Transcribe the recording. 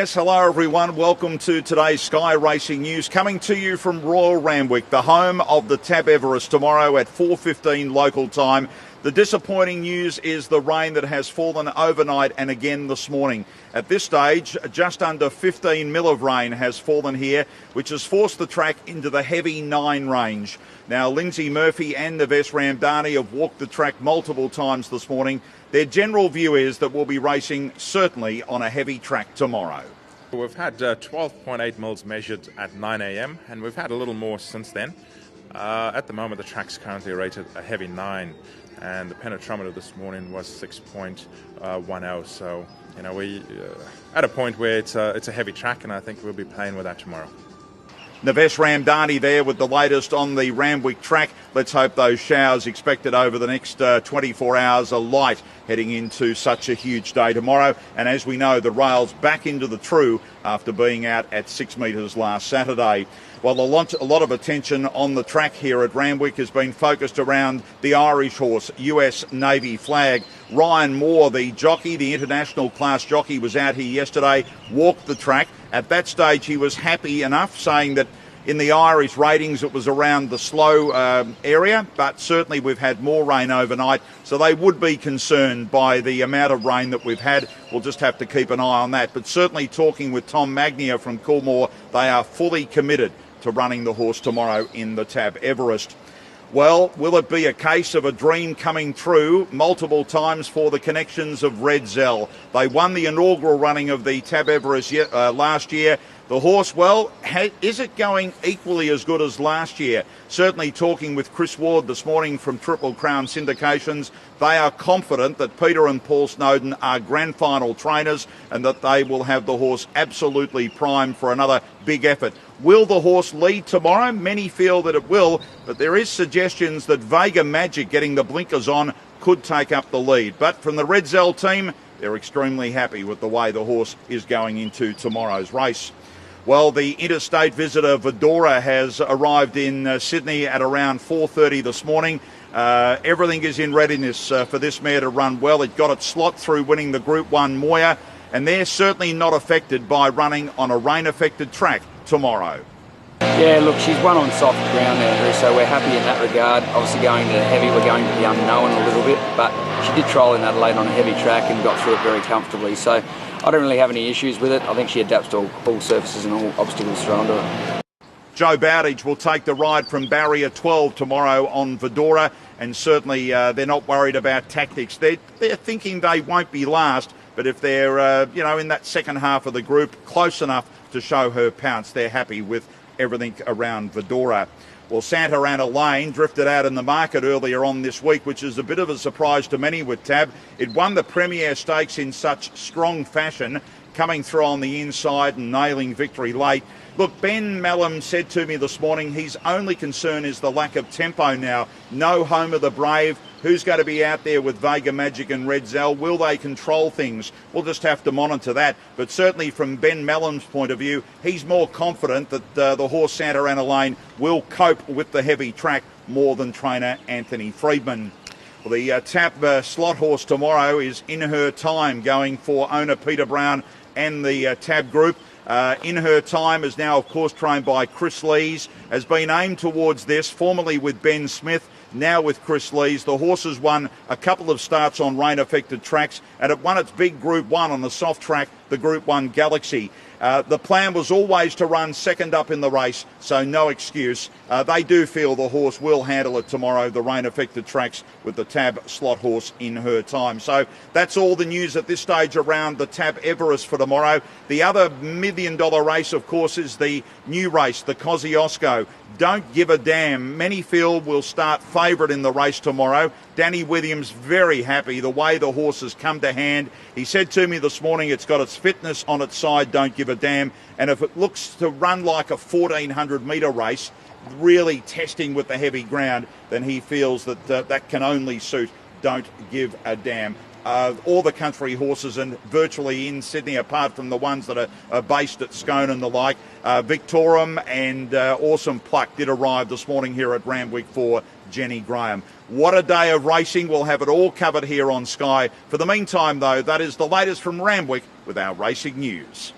Yes, hello everyone. Welcome to today's Sky Racing News, coming to you from Royal Randwick, the home of the TAB Everest, tomorrow at 4:15 local time. The disappointing news is the rain that has fallen overnight and again this morning. At this stage, just under 15 mil of rain has fallen here, which has forced the track into the heavy 9 range. Now, Lindsay Murphy and Navesh Ramdani have walked the track multiple times this morning. Their general view is that we'll be racing certainly on a heavy track tomorrow. We've had 12.8 mils measured at 9 a.m. and we've had a little more since then. At the moment, the track's currently rated a heavy 9, and the penetrometer this morning was 6.10. So, you know, we at a point where it's a heavy track, and I think we'll be playing with that tomorrow. Navesh Ramdani there with the latest on the Randwick track. Let's hope those showers expected over the next 24 hours are light heading into such a huge day tomorrow. And as we know, the rail's back into the true after being out at 6 metres last Saturday. Well, a lot of attention on the track here at Randwick has been focused around the Irish horse, US Navy flag. Ryan Moore, the jockey, the international class jockey, was out here yesterday, walked the track. At that stage, he was happy enough, saying that in the Irish ratings it was around the slow area, but certainly we've had more rain overnight, so they would be concerned by the amount of rain that we've had. We'll just have to keep an eye on that. But certainly talking with Tom Magnier from Coolmore, they are fully committed to running the horse tomorrow in the TAB Everest. Well, will it be a case of a dream coming true multiple times for the connections of Red Zell? They won the inaugural running of the TAB Everest last year. The horse, well, is it going equally as good as last year? Certainly talking with Chris Ward this morning from Triple Crown Syndications, they are confident that Peter and Paul Snowden are grand final trainers and that they will have the horse absolutely primed for another big effort. Will the horse lead tomorrow? Many feel that it will, but there is suggestions that Vega Magic getting the blinkers on could take up the lead. But from the Red Zell team, they're extremely happy with the way the horse is going into tomorrow's race. Well, the interstate visitor Vedora has arrived in Sydney at around 4:30 this morning. Everything is in readiness for this mare to run well. It got its slot through winning the Group 1 Moya, and they're certainly not affected by running on a rain-affected track tomorrow. Yeah, look, she's won on soft ground, Andrew, so we're happy in that regard. Obviously going to the heavy, we're going to the unknown a little bit, but she did trial in Adelaide on a heavy track and got through it very comfortably. So I don't really have any issues with it. I think she adapts to all surfaces and all obstacles thrown to her. Joe Bowditch will take the ride from barrier 12 tomorrow on Vedora, and certainly they're not worried about tactics. They're thinking they won't be last, but if they're in that second half of the group, close enough to show her pounce, they're happy with everything around Vedora. Well, Santa Ana Lane drifted out in the market earlier on this week, which is a bit of a surprise to many with TAB. It won the Premier Stakes in such strong fashion, coming through on the inside and nailing victory late. Look, Ben Mallam said to me this morning his only concern is the lack of tempo now. No Home of the Brave. Who's going to be out there with Vega Magic and Red Zell? Will they control things? We'll just have to monitor that. But certainly from Ben Mallam's point of view, he's more confident that the horse Santa Ana Lane will cope with the heavy track more than trainer Anthony Friedman. Well, the TAB slot horse tomorrow is In Her Time, going for owner Peter Brown and the TAB group. In Her Time is now, of course, trained by Chris Lees, has been aimed towards this, formerly with Ben Smith, now with Chris Lees. The horse has won a couple of starts on rain-affected tracks, and it won its big Group 1 on the soft track, the Group 1 Galaxy. The plan was always to run second up in the race, so no excuse. They do feel the horse will handle it tomorrow, the rain-affected tracks, with the TAB slot horse In Her Time. So that's all the news at this stage around the TAB Everest for tomorrow. The other $1 million race, of course, is the new race, the Kosciuszko. Don't Give a Damn. Many feel will start favourite in the race tomorrow. Danny Williams very happy the way the horse has come to hand. He said to me this morning it's got its fitness on its side, Don't Give a Damn. And if it looks to run like a 1,400 metre race, really testing with the heavy ground, then he feels that that can only suit Don't Give a Damn. All the country horses and virtually in Sydney, apart from the ones that are based at Scone and the like, Victorum and Awesome Pluck did arrive this morning here at Randwick for Jenny Graham. What a day of racing. We'll have it all covered here on Sky. For the meantime, though, that is the latest from Randwick with our racing news.